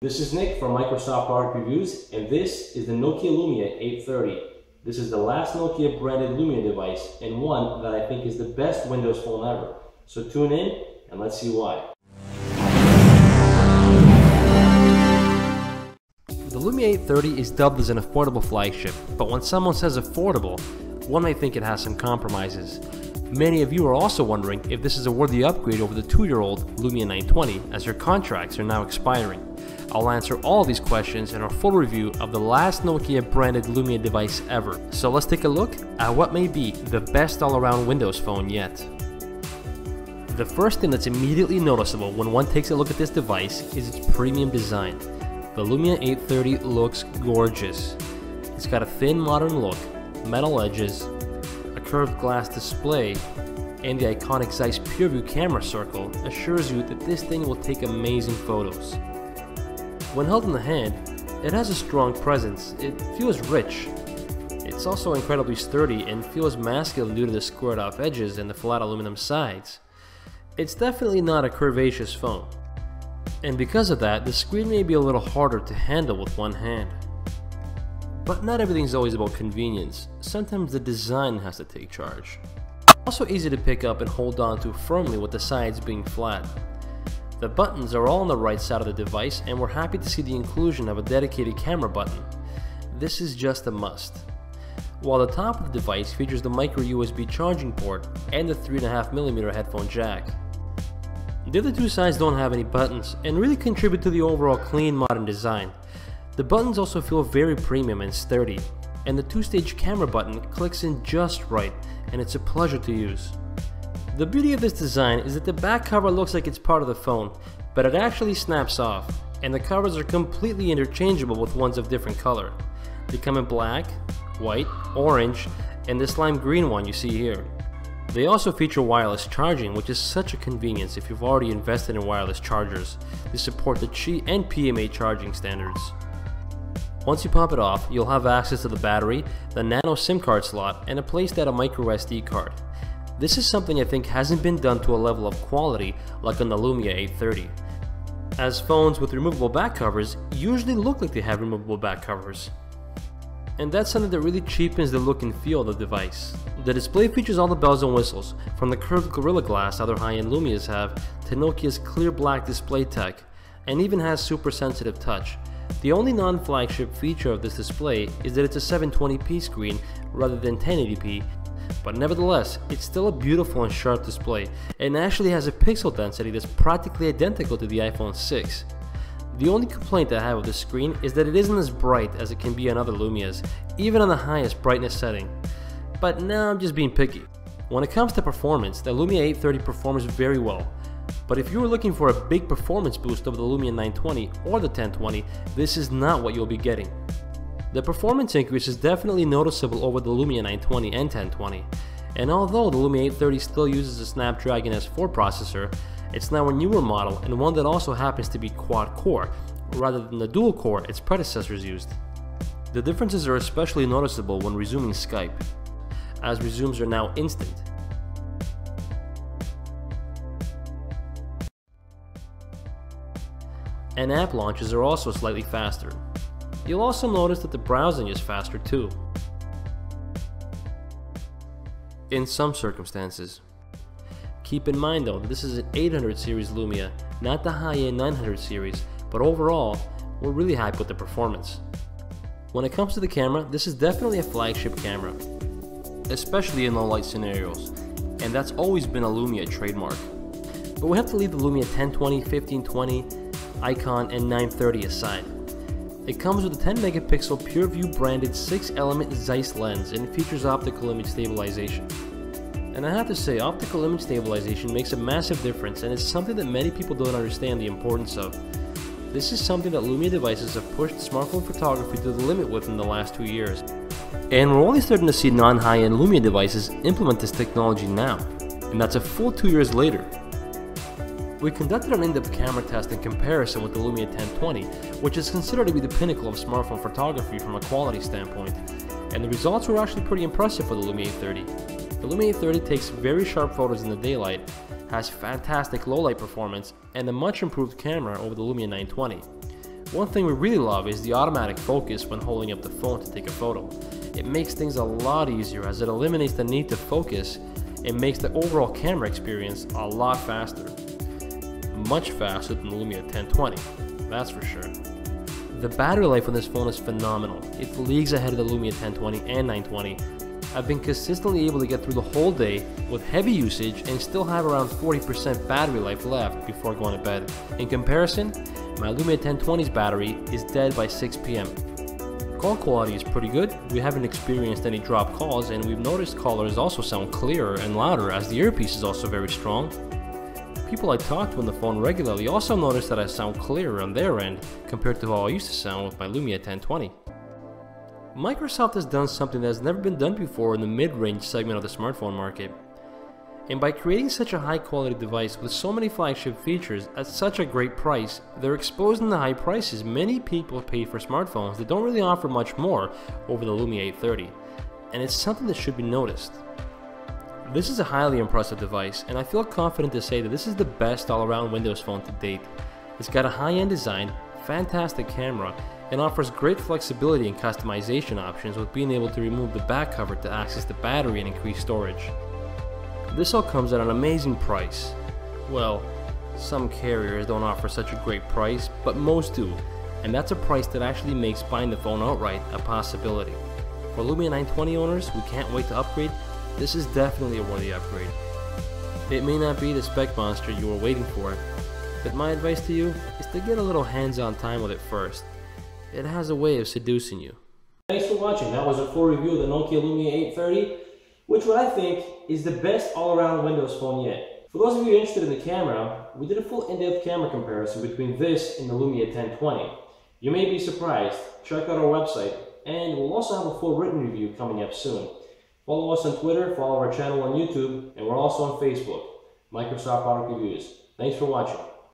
This is Nick from Microsoft Product Reviews, and this is the Nokia Lumia 830. This is the last Nokia branded Lumia device, and one that I think is the best Windows phone ever. So tune in and let's see why. The Lumia 830 is dubbed as an affordable flagship, but when someone says affordable, one may think it has some compromises. Many of you are also wondering if this is a worthy upgrade over the 2-year-old Lumia 920, as your contracts are now expiring. I'll answer all these questions in our full review of the last Nokia branded Lumia device ever. So let's take a look at what may be the best all-around Windows phone yet. The first thing that's immediately noticeable when one takes a look at this device is its premium design. The Lumia 830 looks gorgeous. It's got a thin modern look, metal edges, a curved glass display, and the iconic Zeiss PureView camera circle assures you that this thing will take amazing photos. When held in the hand, it has a strong presence. It feels rich. It's also incredibly sturdy and feels masculine due to the squared off edges and the flat aluminum sides. It's definitely not a curvaceous phone. And because of that, the screen may be a little harder to handle with one hand. But not everything's always about convenience. Sometimes the design has to take charge. Also easy to pick up and hold on to firmly with the sides being flat. The buttons are all on the right side of the device, and we're happy to see the inclusion of a dedicated camera button. This is just a must. While the top of the device features the micro USB charging port and the 3.5mm headphone jack. The other two sides don't have any buttons and really contribute to the overall clean modern design. The buttons also feel very premium and sturdy, and the two-stage camera button clicks in just right, and it's a pleasure to use. The beauty of this design is that the back cover looks like it's part of the phone, but it actually snaps off, and the covers are completely interchangeable with ones of different color. They come in black, white, orange, and this lime green one you see here. They also feature wireless charging, which is such a convenience if you've already invested in wireless chargers. They support the Qi and PMA charging standards. Once you pop it off, you'll have access to the battery, the nano SIM card slot, and a place to add a micro SD card. This is something I think hasn't been done to a level of quality like on the Lumia 830, as phones with removable back covers usually look like they have removable back covers. And that's something that really cheapens the look and feel of the device. The display features all the bells and whistles, from the curved Gorilla Glass other high-end Lumias have, to Nokia's clear black display tech, and even has super sensitive touch. The only non-flagship feature of this display is that it's a 720p screen rather than 1080p, but nevertheless, it's still a beautiful and sharp display, and actually has a pixel density that's practically identical to the iPhone 6. The only complaint I have with this screen is that it isn't as bright as it can be on other Lumias, even on the highest brightness setting. But now I'm just being picky. When it comes to performance, the Lumia 830 performs very well. But if you were looking for a big performance boost over the Lumia 920 or the 1020, this is not what you'll be getting. The performance increase is definitely noticeable over the Lumia 920 and 1020, and although the Lumia 830 still uses a Snapdragon S4 processor, it's now a newer model and one that also happens to be quad-core, rather than the dual-core its predecessors used. The differences are especially noticeable when resuming Skype, as resumes are now instant. And app launches are also slightly faster. You'll also notice that the browsing is faster too, in some circumstances. Keep in mind though, this is an 800 series Lumia, not the high-end 900 series, but overall, we're really happy with the performance. When it comes to the camera, this is definitely a flagship camera, especially in low-light scenarios, and that's always been a Lumia trademark. But we have to leave the Lumia 1020, 1520, Icon, and 930 aside. It comes with a 10 megapixel PureView branded 6-element Zeiss lens and features optical image stabilization. And I have to say, optical image stabilization makes a massive difference, and it's something that many people don't understand the importance of. This is something that Lumia devices have pushed smartphone photography to the limit with in the last 2 years. And we're only starting to see non-high-end Lumia devices implement this technology now, and that's a full 2 years later. We conducted an in-depth camera test in comparison with the Lumia 1020, which is considered to be the pinnacle of smartphone photography from a quality standpoint, and the results were actually pretty impressive for the Lumia 830. The Lumia 830 takes very sharp photos in the daylight, has fantastic low-light performance, and a much improved camera over the Lumia 920. One thing we really love is the automatic focus when holding up the phone to take a photo. It makes things a lot easier as it eliminates the need to focus and makes the overall camera experience a lot faster. Much faster than the Lumia 1020, that's for sure. The battery life on this phone is phenomenal. It's leagues ahead of the Lumia 1020 and 920. I've been consistently able to get through the whole day with heavy usage and still have around 40% battery life left before going to bed. In comparison, my Lumia 1020's battery is dead by 6 p.m. Call quality is pretty good. We haven't experienced any drop calls, and we've noticed callers also sound clearer and louder as the earpiece is also very strong. People I talk to on the phone regularly also notice that I sound clearer on their end compared to how I used to sound with my Lumia 1020. Microsoft has done something that has never been done before in the mid-range segment of the smartphone market. And by creating such a high-quality device with so many flagship features at such a great price, they're exposing the high prices many people pay for smartphones that don't really offer much more over the Lumia 830. And it's something that should be noticed. This is a highly impressive device, and I feel confident to say that this is the best all-around Windows phone to date. It's got a high-end design, fantastic camera, and offers great flexibility and customization options with being able to remove the back cover to access the battery and increase storage. This all comes at an amazing price. Well, some carriers don't offer such a great price, but most do, and that's a price that actually makes buying the phone outright a possibility. For Lumia 920 owners who can't wait to upgrade, this is definitely a worthy upgrade. It may not be the spec monster you were waiting for, but my advice to you is to get a little hands-on time with it first. It has a way of seducing you. Thanks for watching. That was a full review of the Nokia Lumia 830, which what I think is the best all-around Windows phone yet. For those of you interested in the camera, we did a full in-depth camera comparison between this and the Lumia 1020. You may be surprised. Check out our website, and we'll also have a full written review coming up soon. Follow us on Twitter, follow our channel on YouTube, and we're also on Facebook, Microsoft Product Reviews. Thanks for watching.